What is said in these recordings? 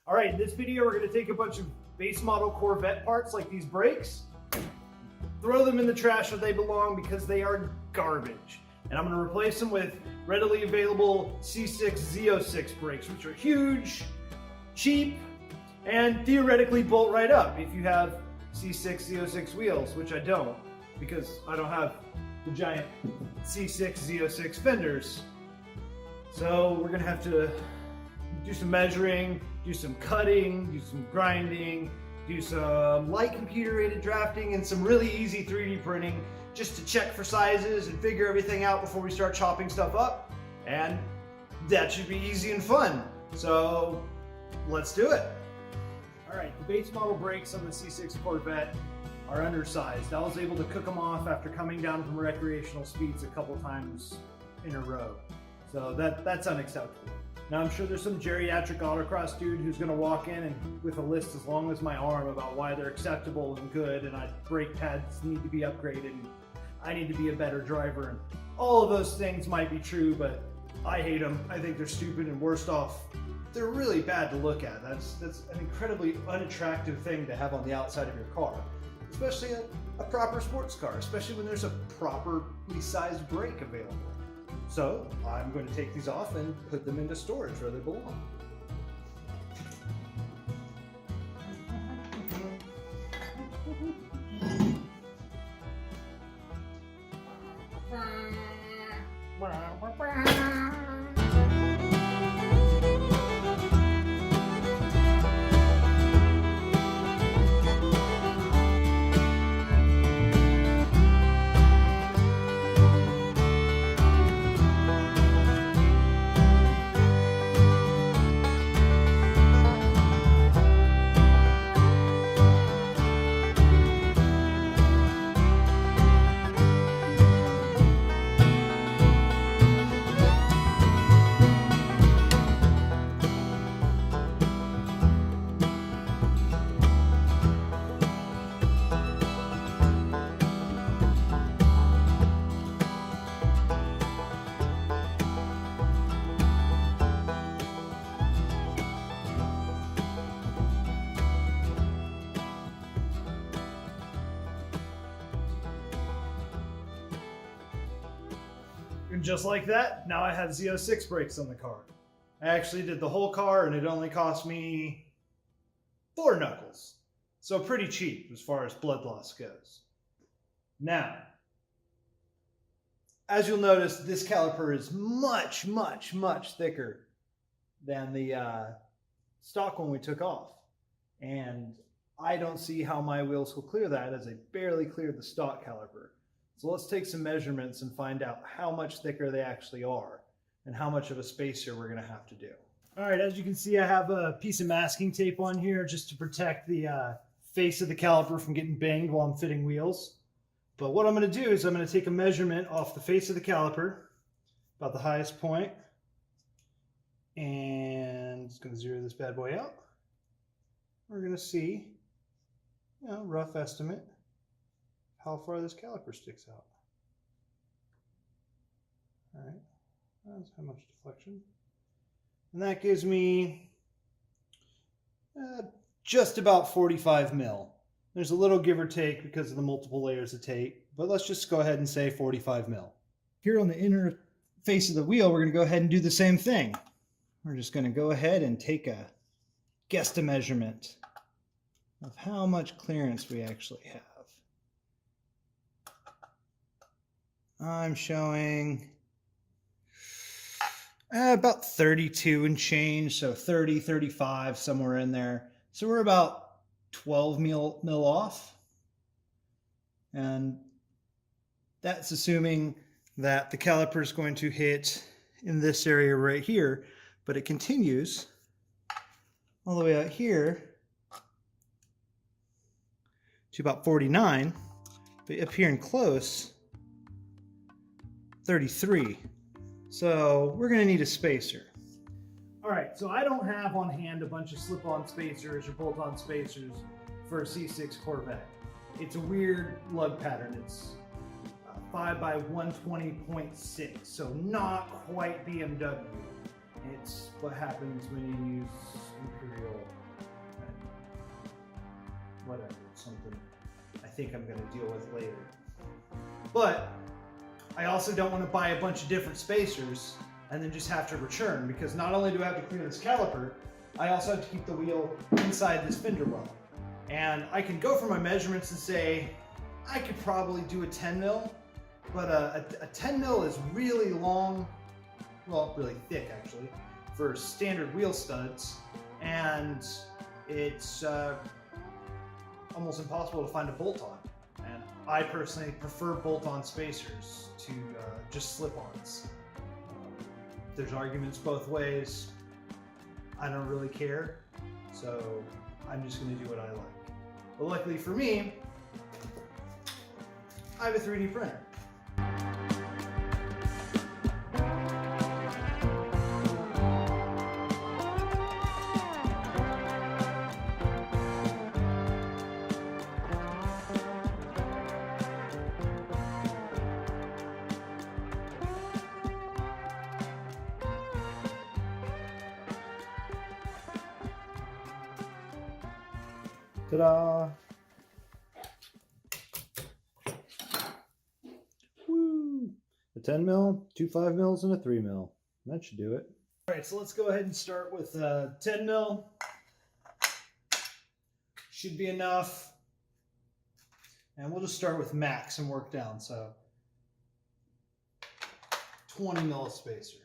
All right, in this video, we're gonna take a bunch of base model Corvette parts like these brakes, throw them in the trash where they belong because they are garbage. And I'm gonna replace them with readily available C6 Z06 brakes, which are huge, cheap, and theoretically bolt right up if you have C6 Z06 wheels, which I don't, because I don't have the giant C6 Z06 fenders. So we're gonna have to do some measuring, do some cutting, do some grinding, do some light computer aided drafting, and some really easy 3D printing just to check for sizes and figure everything out before we start chopping stuff up. And that should be easy and fun. So let's do it. All right, the base model brakes on the C6 Corvette are undersized. I was able to cook them off after coming down from recreational speeds a couple times in a row. So that's unacceptable. Now I'm sure there's some geriatric autocross dude who's gonna walk in and with a list as long as my arm about why they're acceptable and good, and brake pads need to be upgraded, and I need to be a better driver, and all of those things might be true, but I hate them. I think they're stupid, and worst off, they're really bad to look at. That's an incredibly unattractive thing to have on the outside of your car, especially a proper sports car, especially when there's a properly sized brake available. So I'm going to take these off and put them into storage where they belong. And just like that, now I have Z06 brakes on the car. I actually did the whole car and it only cost me 4 knuckles. So pretty cheap as far as blood loss goes. Now, as you'll notice, this caliper is much, much, much thicker than the stock one we took off. And I don't see how my wheels will clear that, as I barely cleared the stock caliper. So let's take some measurements and find out how much thicker they actually are and how much of a spacer we're gonna have to do. All right, as you can see, I have a piece of masking tape on here just to protect the face of the caliper from getting banged while I'm fitting wheels. But what I'm gonna do is I'm gonna take a measurement off the face of the caliper, about the highest point, and just gonna zero this bad boy out. We're gonna see, rough estimate, how far this caliper sticks out. All right, that's how much deflection. And that gives me just about 45 mil. There's a little give or take because of the multiple layers of tape, but let's just go ahead and say 45 mil. Here on the inner face of the wheel, we're gonna go ahead and do the same thing. We're just gonna go ahead and take a guesstimate measurement of how much clearance we actually have. I'm showing about 32 and change, so 30, 35, somewhere in there. So we're about 12 mil off. And that's assuming that the caliper is going to hit in this area right here, but it continues all the way out here to about 49, but up here in close, 33. So we're gonna need a spacer. All right, so I don't have on hand a bunch of slip-on spacers or bolt-on spacers for a C6 Corvette. It's a weird lug pattern. It's 5 by 120.6, so not quite BMW. It's what happens when you use Imperial whatever, it's something I think I'm going to deal with later. But I also don't want to buy a bunch of different spacers and then just have to return, because not only do I have to clear this caliper, I also have to keep the wheel inside this fender well. And I can go for my measurements and say, I could probably do a 10 mil, but a 10 mil is really long, well, really thick actually, for standard wheel studs, and it's almost impossible to find a bolt-on. And I personally prefer bolt-on spacers to just slip-ons. There's arguments both ways. I don't really care, so I'm just going to do what I like. But luckily for me, I have a 3D printer. Ta-da! Woo! A 10 mil, 2 5 mils, and a 3 mil. That should do it. All right, so let's go ahead and start with 10 mil. Should be enough. And we'll just start with max and work down. So 20 mil spacer.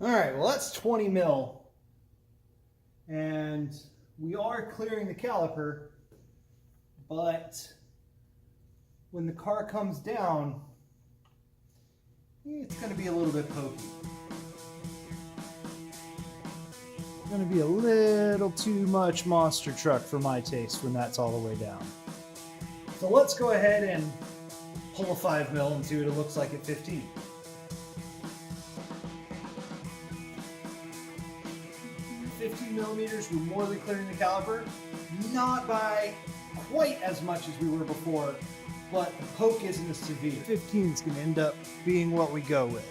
All right, well that's 20 mil, and we are clearing the caliper, but when the car comes down, it's going to be a little bit pokey. It's going to be a little too much monster truck for my taste when that's all the way down. So let's go ahead and pull a 5 mil and see what it looks like at 15. 15 millimeters, we're more than clearing the caliper. Not by quite as much as we were before, but the poke isn't as severe. 15 is going to end up being what we go with.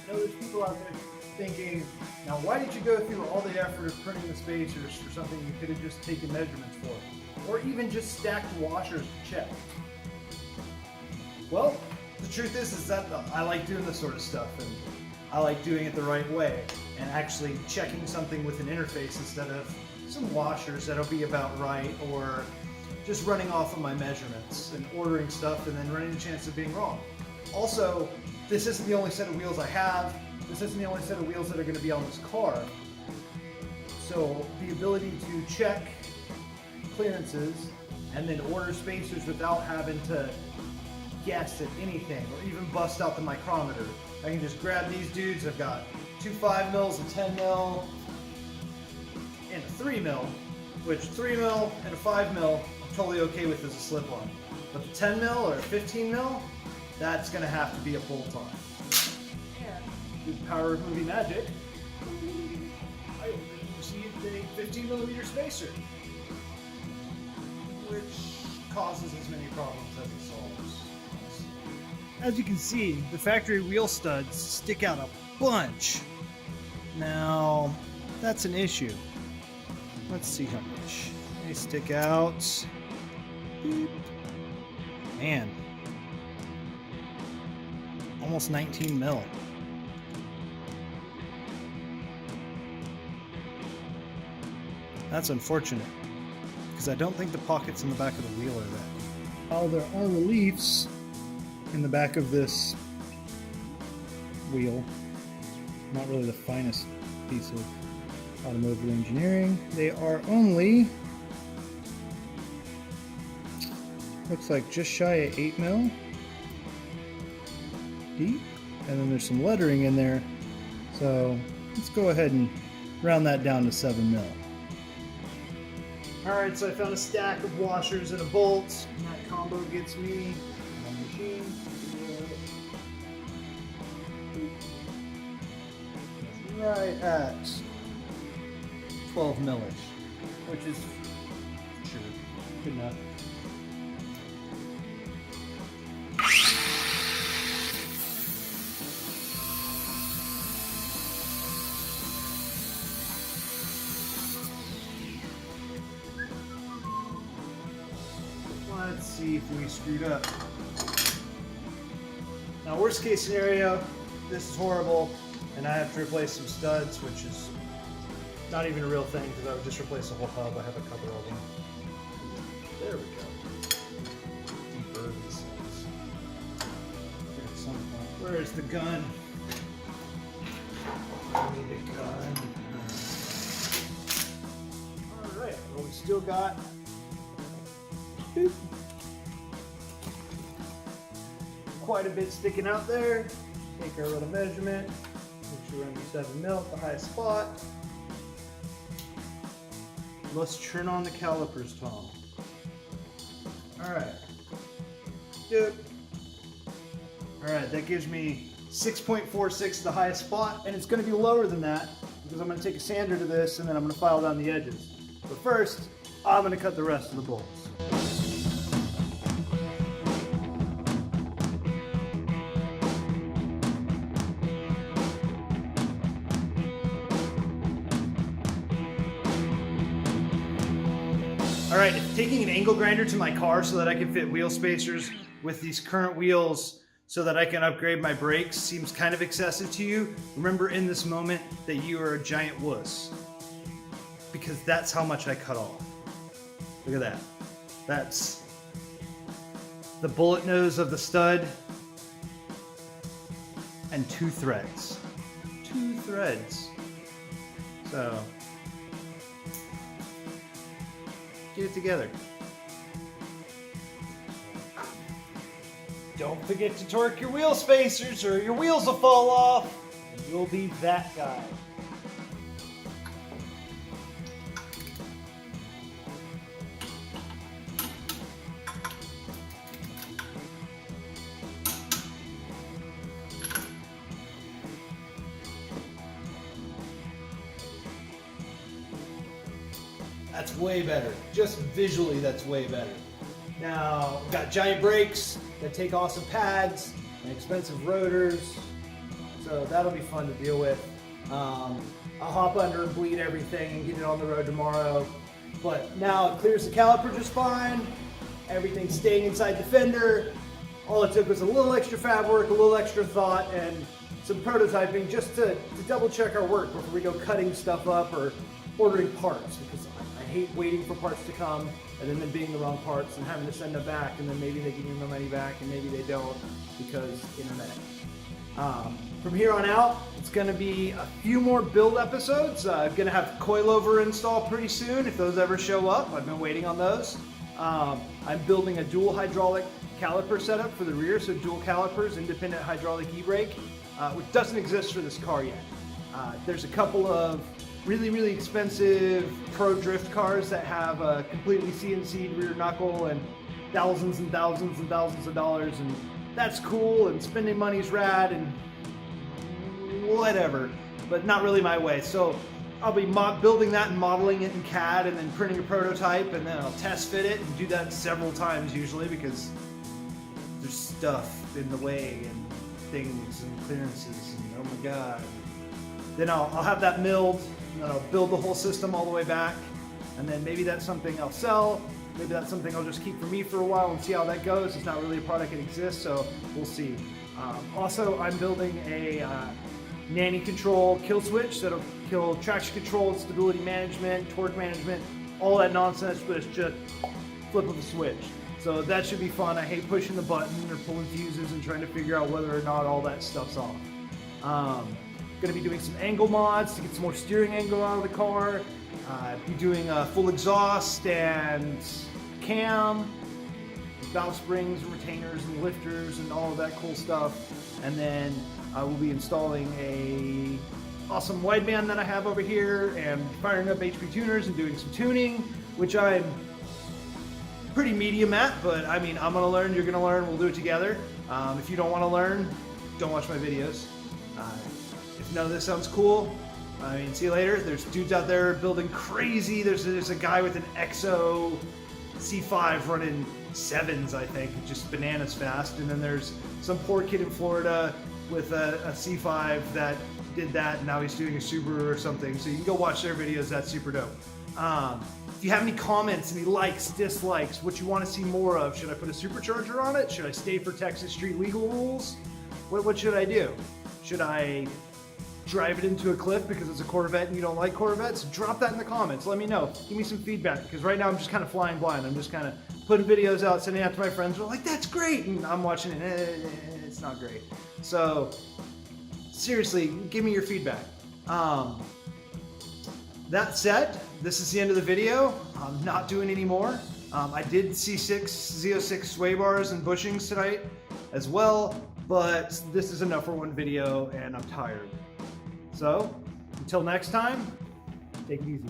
I know there's people out there thinking, now why did you go through all the effort of printing the spacers for something you could have just taken measurements for? Or even just stacked washers to check? Well, the truth is that I like doing this sort of stuff, and I like doing it the right way, and actually checking something with an interface instead of some washers that'll be about right, or just running off of my measurements and ordering stuff and then running the chance of being wrong. Also, this isn't the only set of wheels I have. This isn't the only set of wheels that are going to be on this car. So the ability to check clearances and then order spacers without having to guess at anything or even bust out the micrometer. I can just grab these dudes. I've got 2 5 mils, a 10 mil, and a 3 mil, which 3 mil and a 5 mil I'm totally okay with as a slip-on. But the 10 mil or 15 mil, that's going to have to be a bolt-on. With the power of movie magic, I received a 15 millimeter spacer, which causes as many problems as it solves. As you can see, the factory wheel studs stick out a bunch. Now, that's an issue. Let's see how much. They stick out. Beep. Man. Almost 19 mil. That's unfortunate, because I don't think the pockets in the back of the wheel are that. While there are reliefs in the back of this wheel, not really the finest piece of automotive engineering, they are only, looks like just shy of 8 mil deep, and then there's some lettering in there, so let's go ahead and round that down to 7 mil. Alright, so I found a stack of washers and a bolt, and that combo gets me on the machine Right at 12 millish, which is sure good enough. Let's see if we screwed up. Now, worst case scenario, this is horrible, and I have to replace some studs, which is not even a real thing because I would just replace the whole hub. I have a couple of them. There we go. Deburr these things. At some point. Where is the gun? I need a gun. All right. Well, we still got. Boop. Quite a bit sticking out there. Take our little measurement. Make sure we're under 7 mil at the highest spot. Let's turn on the calipers, Tom. Alright. Yep. Alright, that gives me 6.46 the highest spot, and it's going to be lower than that because I'm going to take a sander to this and then I'm going to file down the edges. But first, I'm going to cut the rest of the bolts. Alright, taking an angle grinder to my car so that I can fit wheel spacers with these current wheels so that I can upgrade my brakes seems kind of excessive to you. Remember in this moment that you are a giant wuss. Because that's how much I cut off. Look at that. That's the bullet nose of the stud and 2 threads. 2 threads. So get it together. Don't forget to torque your wheel spacers or your wheels will fall off and you'll be that guy. That's way better. Just visually, that's way better. Now, we've got giant brakes that take awesome pads and expensive rotors, so that'll be fun to deal with. I'll hop under and bleed everything and get it on the road tomorrow. But now it clears the caliper just fine. Everything's staying inside the fender. All it took was a little extra fab work, a little extra thought, and some prototyping just to double check our work before we go cutting stuff up or ordering parts, because I hate waiting for parts to come and then them being the wrong parts and having to send them back, and then maybe they give me my money back and maybe they don't because internet. From here on out, it's going to be a few more build episodes. I'm going to have coilover installed pretty soon if those ever show up. I've been waiting on those. I'm building a dual hydraulic caliper setup for the rear, so dual calipers, independent hydraulic e-brake, which doesn't exist for this car yet. There's a couple of really expensive pro drift cars that have a completely CNC'd rear knuckle and thousands and thousands and thousands of dollars, and that's cool, and spending money's rad and whatever, but not really my way. So I'll be building that and modeling it in CAD and then printing a prototype, and then I'll test fit it and do that several times usually because there's stuff in the way and things and clearances and oh my god. Then I'll have that milled, and then I'll build the whole system all the way back, and then maybe that's something I'll sell, maybe that's something I'll just keep for me for a while and see how that goes. It's not really a product that exists, so we'll see. Also, I'm building a nanny control kill switch that'll kill traction control, stability management, torque management, all that nonsense, but it's just flip of a switch. So that should be fun. I hate pushing the button or pulling fuses and trying to figure out whether or not all that stuff's off. Going to be doing some angle mods to get some more steering angle out of the car. Be doing a full exhaust and cam, valve springs and retainers and lifters and all of that cool stuff. And then I will be installing a awesome wideband that I have over here and firing up HP tuners and doing some tuning, which I'm pretty medium at, but I mean, I'm gonna learn, you're gonna learn, we'll do it together. If you don't wanna learn, don't watch my videos. If none of this sounds cool, I mean, see you later. There's dudes out there building crazy. There's a guy with an EXO C5 running 7s, I think, just bananas fast. And then there's some poor kid in Florida with a C5 that did that, and now he's doing a Subaru or something. So you can go watch their videos. That's super dope. If you have any comments, any likes, dislikes, what you want to see more of, should I put a supercharger on it? Should I stay for Texas street legal rules? What should I do? Should I drive it into a cliff because it's a Corvette and you don't like Corvettes? Drop that in the comments. Let me know. Give me some feedback, because right now I'm just kind of flying blind. I'm just kind of putting videos out, sending it out to my friends. They're like, that's great. And I'm watching it. It's not great. So seriously, give me your feedback. That said, this is the end of the video. I'm not doing any more. I did Z06 sway bars and bushings tonight as well, but this is enough for one video and I'm tired. So, until next time, take it easy.